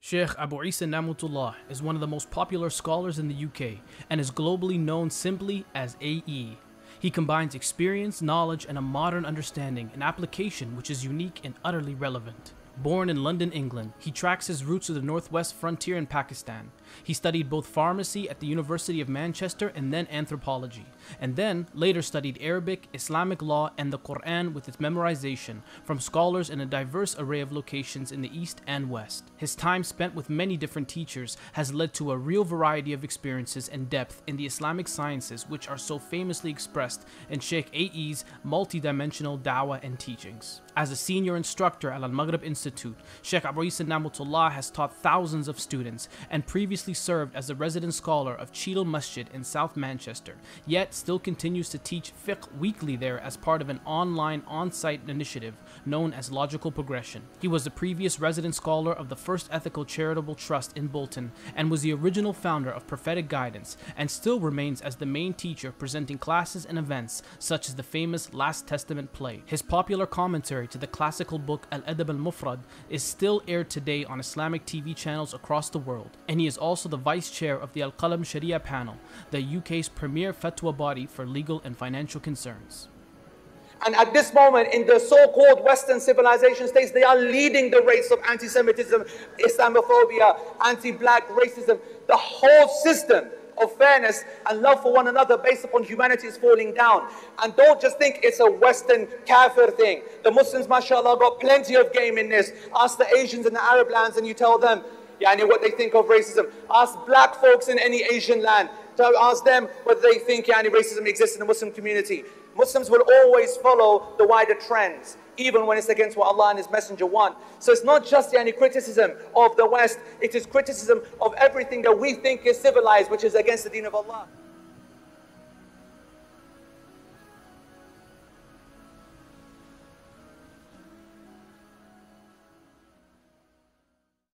Sheikh Abu Isa Namatullah is one of the most popular scholars in the UK and is globally known simply as AE. He combines experience, knowledge, and a modern understanding, an application which is unique and utterly relevant. Born in London, England, he tracks his roots to the northwest frontier in Pakistan. He studied both pharmacy at the University of Manchester and then anthropology, and then later studied Arabic, Islamic law, and the Quran with its memorization from scholars in a diverse array of locations in the East and West. His time spent with many different teachers has led to a real variety of experiences and depth in the Islamic sciences which are so famously expressed in Sheikh AE's multi-dimensional da'wah and teachings. As a senior instructor at Al-Maghrib Institute, Sheikh Abu Isa Namatullah has taught thousands of students and previously served as the resident scholar of Cheadle Masjid in South Manchester, yet still continues to teach fiqh weekly there as part of an online on-site initiative known as Logical Progression. He was the previous resident scholar of the First Ethical Charitable Trust in Bolton and was the original founder of Prophetic Guidance, and still remains as the main teacher presenting classes and events such as the famous Last Testament play. His popular commentary to the classical book Al-Adab al-Mufrad is still aired today on Islamic TV channels across the world, and he is also the vice chair of the Al-Qalam Sharia panel, the UK's premier fatwa body for legal and financial concerns. And at this moment, in the so-called Western civilization states, they are leading the race of anti-Semitism, Islamophobia, anti-black racism. The whole system of fairness and love for one another based upon humanity is falling down. And don't just think it's a Western kafir thing. The Muslims, mashallah, got plenty of game in this. Ask the Asians in the Arab lands and you tell them what they think of racism. Ask black folks in any Asian land. Ask them whether they think racism exists in the Muslim community. Muslims will always follow the wider trends, even when it's against what Allah and His Messenger want. So it's not just criticism of the West, it is criticism of everything that we think is civilized, which is against the deen of Allah.